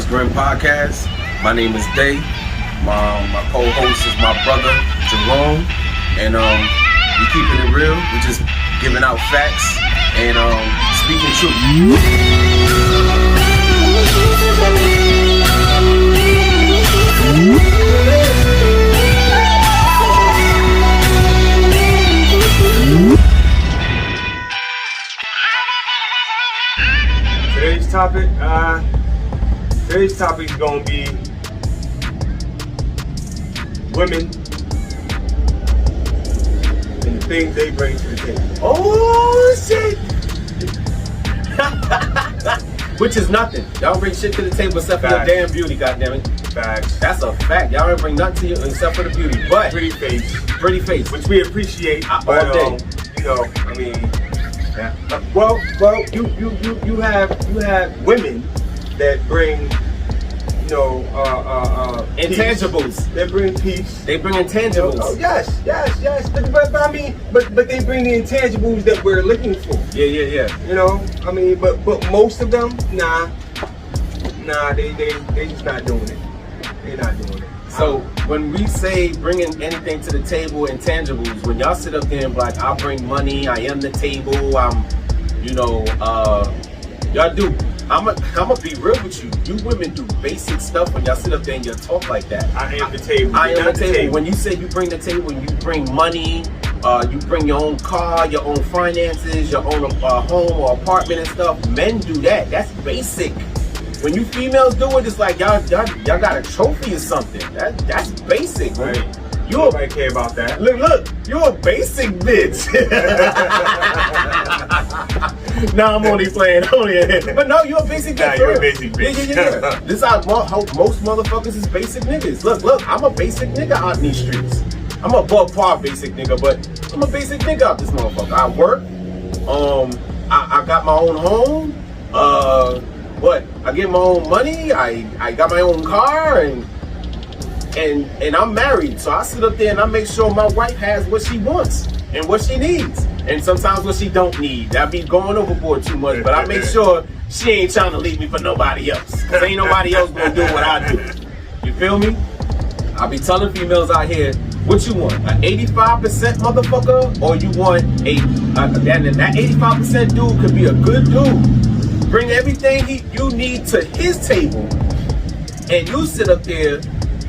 Grimm podcast. My name is Day. My co-host is my brother Jerome, and we keeping it real. We just giving out facts and speaking truth. Today's topic is gonna be women and the things they bring to the table. Oh shit! Which is nothing. Y'all bring shit to the table except for your damn beauty, goddammit. Facts. That's a fact. Y'all don't bring nothing to you except for the beauty. But pretty face, which we appreciate all day. Well, you have women that bring, intangibles. Peace. They bring peace. They bring intangibles. Oh, yes. But they bring the intangibles that we're looking for. Yeah. But most of them, nah, they just not doing it. They're not doing it. So when we say bringing anything to the table, intangibles, when y'all sit up there and be like, I bring money, I am the table, y'all do. I'm gonna be real with you. You women do basic stuff when y'all sit up there and you talk like that. I am the table. I am the table. When you say you bring the table, you bring money, you bring your own car, your own finances, your own home or apartment and stuff. Men do that. That's basic. When you females do it, it's like y'all got a trophy or something. That's basic, right? Nobody care about that. Look, you're a basic bitch. Nah, I'm only playing. But no, you're a basic bitch. Nah, you're a basic bitch. Yeah. This is how most motherfuckers is basic niggas. Look, I'm a basic nigga out in these streets. I'm a above par basic nigga, but I'm a basic nigga out this motherfucker. I work. I got my own home. I get my own money. I got my own car and I'm married. So I sit up there and I make sure my wife has what she wants and what she needs. And sometimes what she don't need. That be going overboard too much. But I make sure she ain't trying to leave me for nobody else. Cause ain't nobody else gonna do what I do. You feel me? I be telling females out here, what you want? An 85% motherfucker? Or you want that 85% dude could be a good dude. Bring everything you need to his table, and you sit up there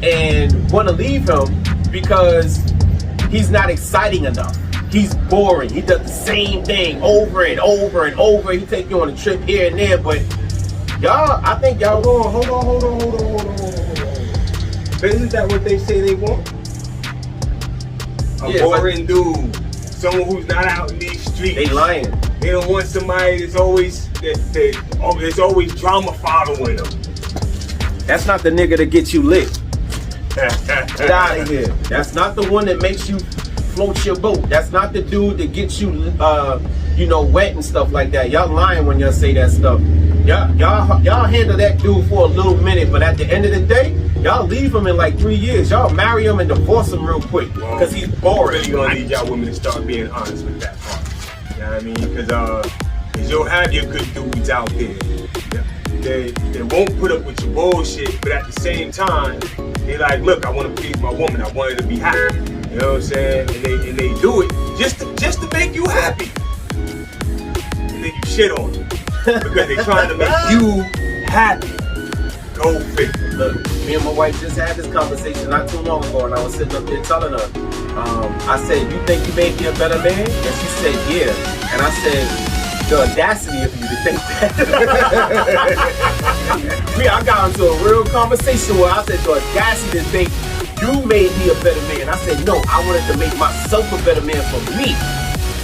and want to leave him because he's not exciting enough. He's boring. He does the same thing over and over and over. He take you on a trip here and there, but y'all, I think y'all hold on. But isn't that what they say they want? A boring dude, someone who's not out in these streets. They lying. They don't want somebody that's always there's always drama following them. That's not the nigga that gets you lit. Get out of here. That's not the one that makes you float your boat. That's not the dude that gets you, wet and stuff like that. Y'all lying when y'all say that stuff. Y'all handle that dude for a little minute, but at the end of the day, y'all leave him in like 3 years. Y'all marry him and divorce him real quick because he's boring. You're gonna need y'all women to start being honest with that part. You know what I mean? Because you'll have your good dudes out there. They won't put up with your bullshit, but at the same time, they like, look, I want to please my woman. I want her to be happy. You know what I'm saying? And they do it just to make you happy. And then you shit on them because they're trying to make you happy. Go figure. Look, me and my wife just had this conversation not too long ago, and I was sitting up there telling her, I said, you think you made me a better man? And she said, yeah. And I said, the audacity of you to think that. I got into a real conversation where I said, the audacity to think you made me a better man. I said, no, I wanted to make myself a better man for me.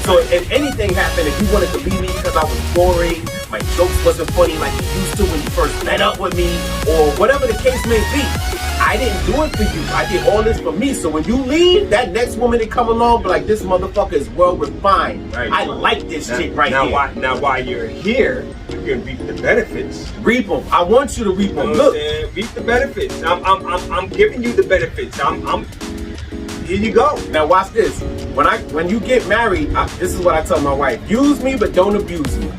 So if anything happened, if you wanted to leave me because I was boring, my jokes wasn't funny like you used to when you first met up with me, or whatever the case may be, I didn't do it for you. I did all this for me. So when you leave, that next woman that come along, be like, this motherfucker is well refined. Right. I like this chick right here. Now while you're here, you can reap the benefits. Reap them. I want you to reap them. Look, reap the benefits. I'm giving you the benefits. Here you go. Now watch this. When you get married, this is what I tell my wife: use me, but don't abuse me.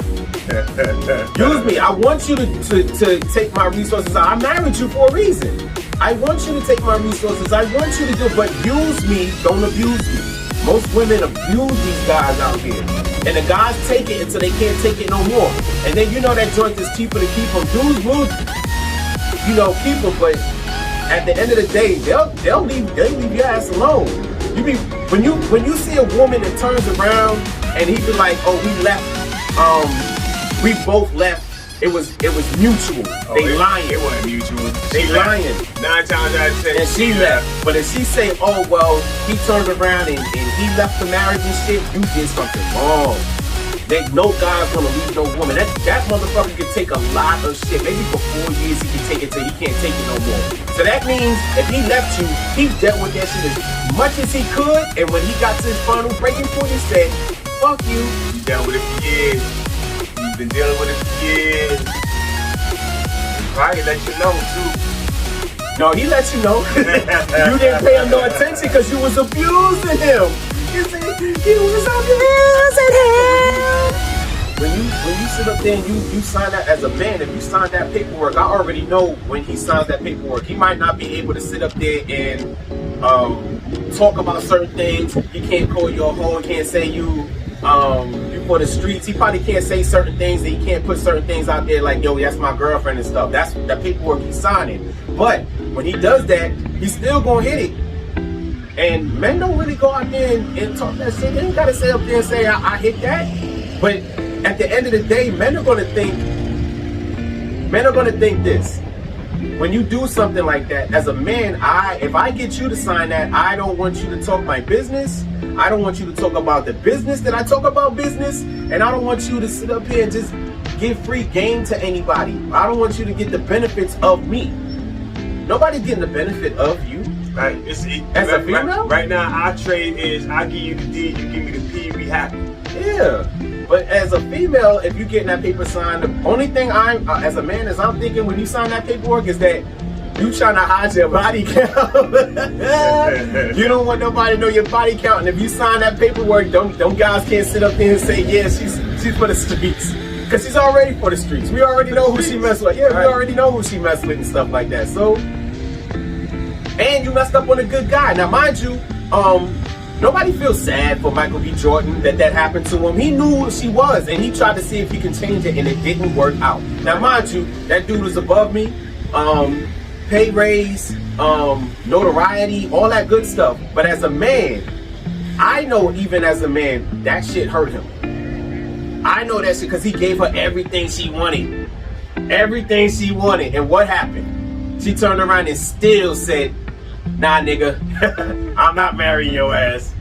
Use me. I want you to take my resources. I married you for a reason. I want you to take my resources. I want you to do, but use me, don't abuse me. Most women abuse these guys out here. And the guys take it until they can't take it no more. And then you know that joint is cheaper to keep them. Dudes will, keep them, but at the end of the day, they'll leave your ass alone. When you see a woman that turns around and he be like, oh, we both left. It was mutual. They lying. It wasn't mutual. They lying. 9 times out of 10. And she left. But if she say, oh well, he turned around and he left the marriage and shit, you did something wrong. No guy's gonna leave no woman. That motherfucker can take a lot of shit. Maybe for 4 years he can take it till he can't take it no more. So that means if he left you, he dealt with that shit as much as he could. And when he got to his final breaking point, he said, fuck you. You dealt with it for years. You've been dealing with it for years. He probably let you know too. No, he let you know. You didn't pay him no attention because you was abusing him. You see, he was abusing him. When you sit up there and you sign that as a man, if you sign that paperwork, I already know when he signs that paperwork, he might not be able to sit up there and talk about certain things. He can't call you a hoe, he can't say you for the streets. He probably can't say certain things, and he can't put certain things out there like, yo, that's my girlfriend and stuff. That's that paperwork he's signing. But when he does that, he's still gonna hit it. And men don't really go out there and talk that shit. They ain't gotta say up there and say I hit that. But at the end of the day, men are gonna think this. When you do something like that, as a man, if I get you to sign that, I don't want you to talk my business. I don't want you to talk about the business that I talk about business. And I don't want you to sit up here and just give free game to anybody. I don't want you to get the benefits of me. Nobody's getting the benefit of you. Right. As a female? Right now, our trade is I give you the D, you give me the P, we happy. Yeah. But as a female, if you're getting that paper signed, the only thing as a man, is I'm thinking when you sign that paperwork is that you trying to hide your body count. You don't want nobody to know your body count. And if you sign that paperwork, them guys can't sit up there and say, yeah, she's for the streets. Because she's already for the streets. We already know who she messed with. Yeah, we already know who she messed with and stuff like that. So, and you messed up on a good guy. Now, mind you, nobody feels sad for Michael B. Jordan that happened to him. He knew who she was, and he tried to see if he can change it, and it didn't work out. Now, mind you, that dude was above me. Pay raise, notoriety, all that good stuff. But as a man, I know even as a man, that shit hurt him. I know that shit because he gave her everything she wanted. Everything she wanted. And what happened? She turned around and still said, nah, nigga, I'm not marrying your ass.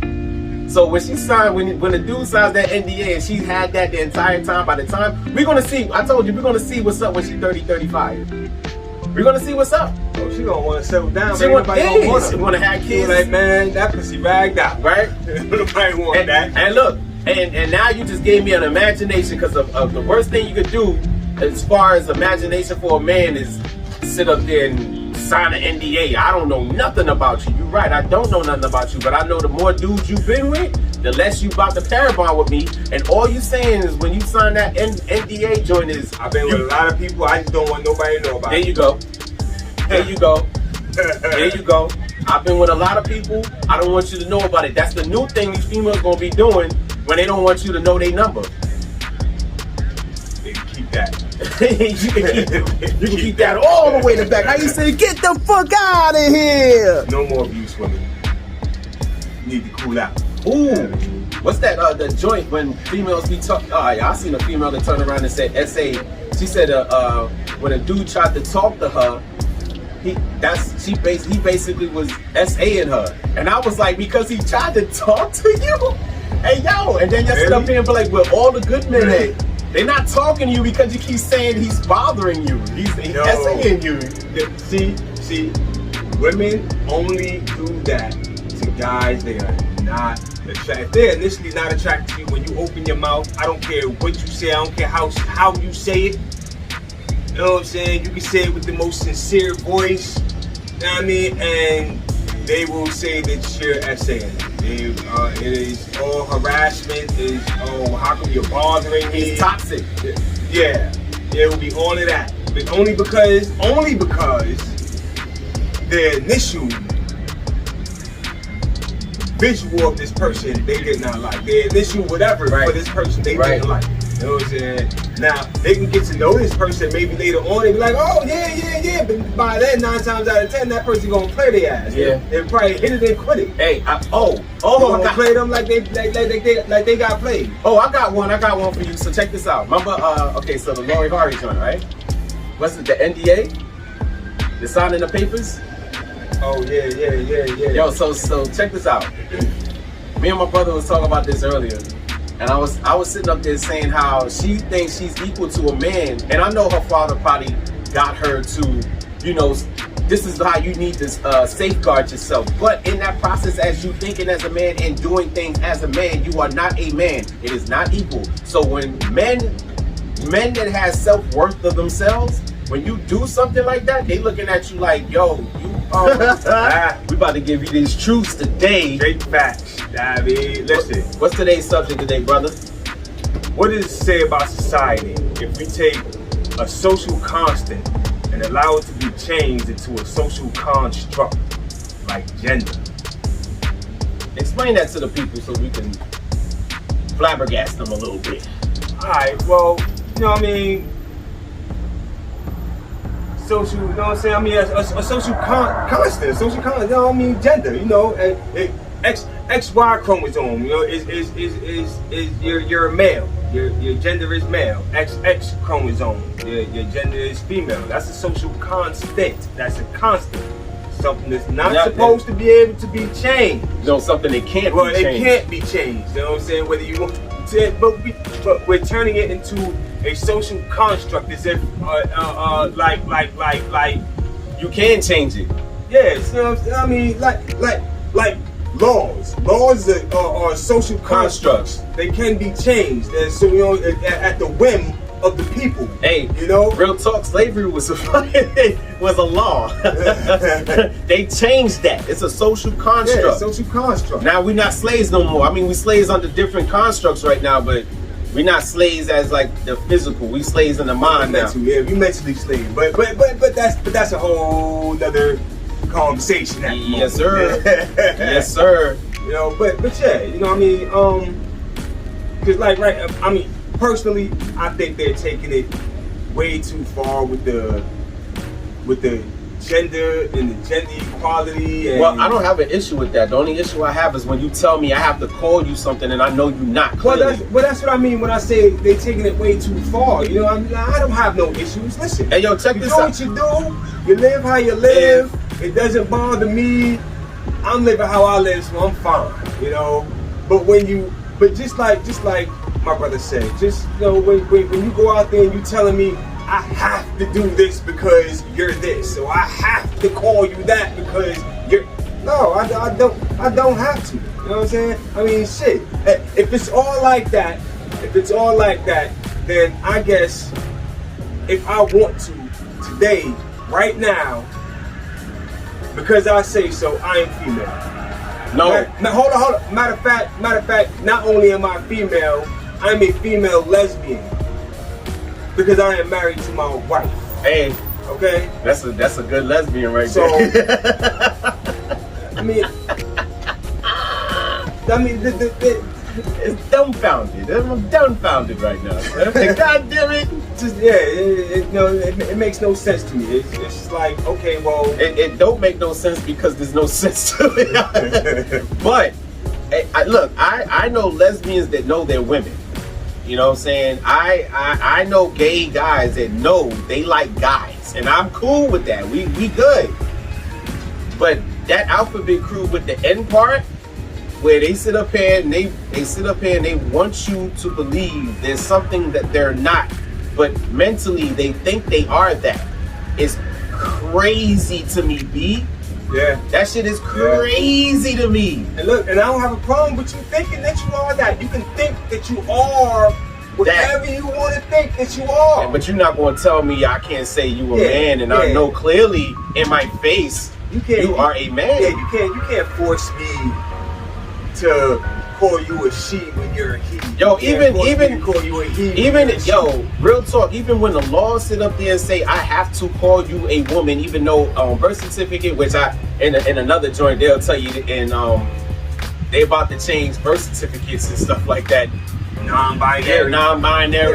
So when she signed, when the dude signs that NDA and she had that the entire time, by the time, we're going to see, I told you, we're going to see what's up when she's 30, 35. We're going to see what's up. Oh, she going to want to settle down. She want to have kids. Like, man, that pussy ragged out. Right? Nobody want that. And look, and now you just gave me an imagination because of the worst thing you could do as far as imagination for a man is sit up there and sign an NDA. I don't know nothing about you. You're right, I don't know nothing about you, but I know the more dudes you've been with, the less you about to pair bond with me. And all you saying is when you sign that NDA joint is... I've been with a lot of people, I just don't want nobody to know about it. There you go. There you go. There you go. I've been with a lot of people, I don't want you to know about it. That's the new thing these females gonna be doing when they don't want you to know their number. They can keep that. you can keep that all the way in the back. How you say, get the fuck out of here? No more abuse, women. You need to cool out. Ooh, what's that? The joint when females be talking. I seen a female that turned around and said SA. She said when a dude tried to talk to her, he basically was SAing her, and I was like, because he tried to talk to you, hey yo, and then you sit up here and be like, well, all the good men at. They're not talking to you because you keep saying he's bothering you. He's SAing you. See, women only do that to guys they are not attracted. If they're initially not attracted to you, when you open your mouth, I don't care what you say, I don't care how you say it. You know what I'm saying? You can say it with the most sincere voice, you know what I mean? And they will say that you're essaying. It is all harassment. How come you're bothering me? It's toxic. Yeah, it will be all of that. But only because the initial visual of this person they did not like. The initial whatever for this person they didn't like. You know what I'm saying? Now they can get to know this person maybe later on. They be like, oh yeah. But by then, 9 times out of 10, that person gonna play their ass. Yeah. They probably hit it and quit it. Hey, I gonna play them like they got played. Oh, I got one for you. So check this out. Remember, okay, so the Lori Harvey joint, right? What's it? The NDA? The signing the papers? Oh yeah. Yo, so check this out. Me and my brother was talking about this earlier, and I was sitting up there saying how she thinks she's equal to a man, and I know her father probably got her to, you know, this is how you need to safeguard yourself. But in that process, as you thinking as a man and doing things as a man, you are not a man. It is not equal. So when men that has self-worth of themselves, when you do something like that, they looking at you like, yo, you we about to give you these truths today. Straight facts. I mean, listen. What's today's subject today, brother? What does it say about society if we take a social constant and allow it to be changed into a social construct like gender? Explain that to the people so we can flabbergast them a little bit. Alright, well, you know what I mean? Social, you know what I'm saying? I mean, a social constant, you know what I mean? Gender, you know, XY chromosome, you know, is you're a male. Your gender is male. XX chromosome, your gender is female. That's a social constant. That's a constant. Something that's not supposed to be able to be changed. You know, something that can't be changed. It can't be changed. You know what I'm saying? Whether you want to, but we're turning it into a social construct as if like you can change it. Yes, you know what I'm saying? I mean, like laws are social constructs. They can be changed, and so you know, at the whim of the people. Hey, you know, real talk, slavery was a law. They changed that. It's a social construct. Yeah, social construct. Now we're not slaves no more. I mean, we slaves under different constructs right now, but we're not slaves as like the physical. We slaves in the mind now. Yeah, we mentally slaves. But that's a whole other conversation. Yes, sir. Yes, sir. You know, but yeah, you know what I mean? Cause like I mean, personally, I think they're taking it way too far with the gender and the gender equality. And well, I don't have an issue with that. The only issue I have is when you tell me I have to call you something and I know you're not clearly. Well, that's what I mean when I say they're taking it way too far. You know, I mean, I don't have no issues. Listen, hey, yo, check this out. You do what you do. You live how you live. It doesn't bother me. I'm living how I live, so I'm fine. You know, but just like my brother said, just you know, when you go out there and you telling me I have to do this because you're this, so I have to call you that because you're. No, I don't have to. You know what I'm saying? I mean, shit. If it's all like that, then I guess if I want to today, right now, because I say so, I am female. No. Hold on. Matter of fact, not only am I female, I'm a female lesbian. Because I am married to my wife. Hey, okay, that's a good lesbian right so, there. I mean, it's dumbfounded. I'm dumbfounded right now. God damn it! Just it makes no sense to me. It's just like, okay, well, it don't make no sense because there's no sense to it. But look, I know lesbians that know they're women. You know what I'm saying? I know gay guys that know they like guys, and I'm cool with that. We good. But that alphabet crew with the N part, where they sit up here and they want you to believe there's something that they're not, but mentally they think they are that. It's crazy to me, B. Yeah. That shit is crazy to me. And look, and I don't have a problem with you thinking that you are that. You can think that you are whatever you want to think that you are. Yeah, but you're not going to tell me I can't say you a man, and I know clearly in my face you are a man. Yeah, you can't force me to call you a she when you're a he. Yo, even call you a he. Real talk. Even when the laws sit up there and say I have to call you a woman, even though birth certificate, which in another joint they'll tell you, and they about to change birth certificates and stuff like that. Non-binary.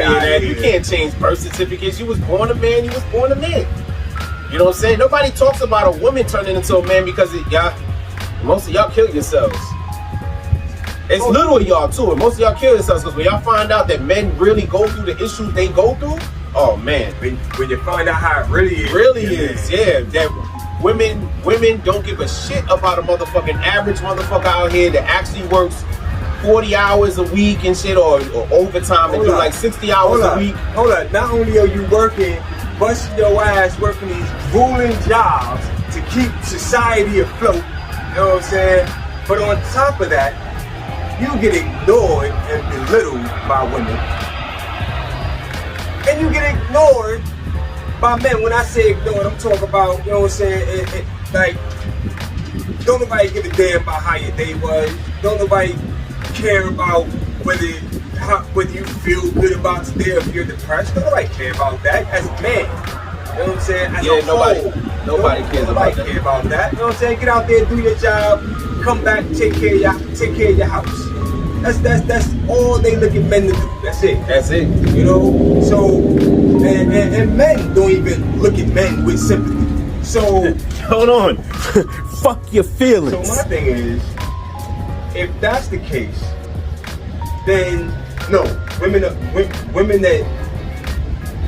And you can't change birth certificates. You was born a man. You was born a man. You know what I'm saying? Nobody talks about a woman turning into a man because most of y'all kill yourselves. It's little of y'all too, and most of y'all kill yourselves because when y'all find out that men really go through the issues they go through, oh man. When you find out how it really is. That women don't give a shit about a motherfucking average motherfucker out here that actually works 40 hours a week and shit, or overtime and do like 60 hours a week. Hold on. Not only are you working, busting your ass, working these grueling jobs to keep society afloat, you know what I'm saying? But on top of that, you get ignored and belittled by women. And you get ignored by men. When I say ignored, I'm talking about, you know what I'm saying, like, don't nobody give a damn about how your day was. Don't nobody care about whether you feel good about today or if you're depressed. Don't nobody care about that as a man. You know what I'm saying? As nobody cares about that. You know what I'm saying? Get out there, do your job, come back, take care of your house. That's all they look at men to do. That's it. You know? So and men don't even look at men with sympathy. So hold on. Fuck your feelings. So my thing is, if that's the case, then no, women that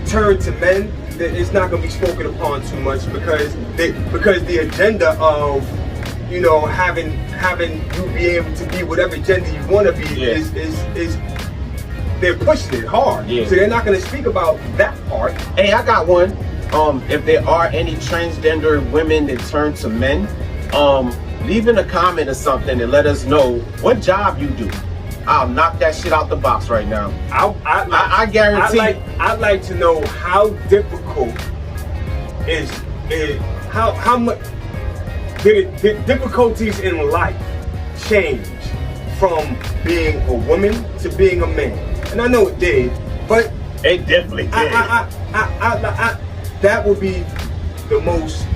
turn to men, it's not going to be spoken upon too much because the agenda of, you know, having you be able to be whatever gender you want to be is they're pushing it hard. Yeah. So they're not going to speak about that part. Hey, I got one. If there are any transgender women that turn to men, leave in a comment or something and let us know what job you do. I'll knock that shit out the box right now. I guarantee. I'd like to know how difficult is how much did difficulties in life change from being a woman to being a man? And I know it did, but it definitely did. That would be the most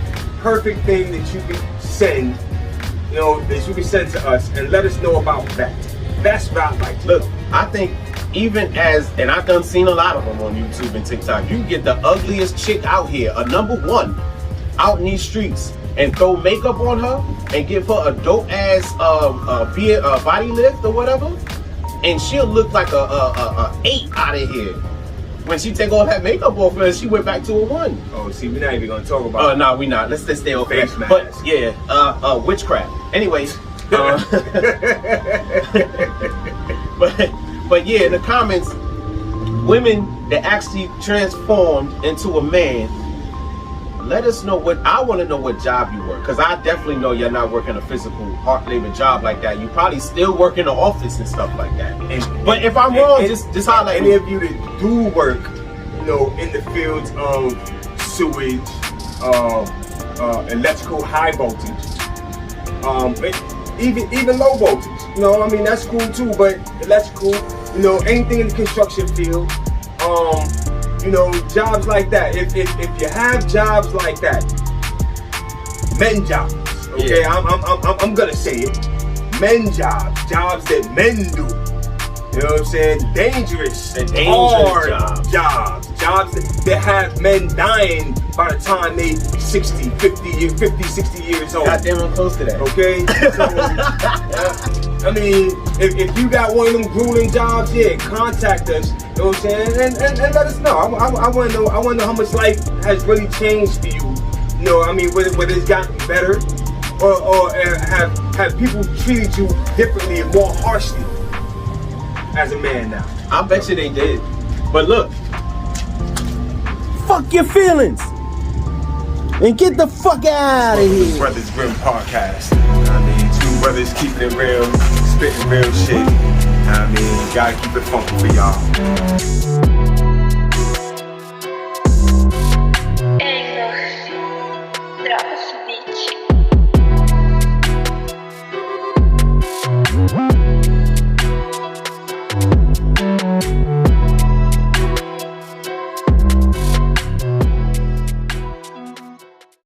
perfect thing that you could send. You know, that you can send to us and let us know about that. That's what I'd like to look. I think even and I've done seen a lot of them on YouTube and TikTok. You get the ugliest chick out here, a #1, out in these streets, and throw makeup on her and give her a dope ass body lift or whatever, and she'll look like a 8 out of here. When she take all that makeup off her, she went back to a 1. Oh, see, we're not even gonna talk about. No, we not. Let's stay off face mask. But yeah, witchcraft. Anyways, but yeah, in the comments, women that actually transformed into a man, let us know I want to know what job you work, because I definitely know you're not working a physical hard labor job like that. You probably still work in the office and stuff like that. But if I'm wrong, just highlight any of you that do work, you know, in the fields of sewage, electrical high voltage, even low voltage. You know, I mean, that's cool too. But electrical, you know, anything in the construction field. You know, jobs like that. If you have jobs like that, men jobs. Okay, yeah. I'm gonna say it. Men jobs that men do. You know what I'm saying? Dangerous hard jobs that have men dying by the time they 60 years old. Goddamn, I'm close to that. Okay? So, I mean, if you got one of them grueling jobs, contact us. You know what I'm saying? And let us know. I want to know. I want to know how much life has really changed for you. You know, I mean, whether it's gotten better, or have people treated you differently and more harshly as a man now. I bet you they did. But look, fuck your feelings and get the fuck out of here. Brotherz Grimm podcast. I mean, 2 brothers keeping it real, spitting real shit. I mean, gotta keep it funky for y'all.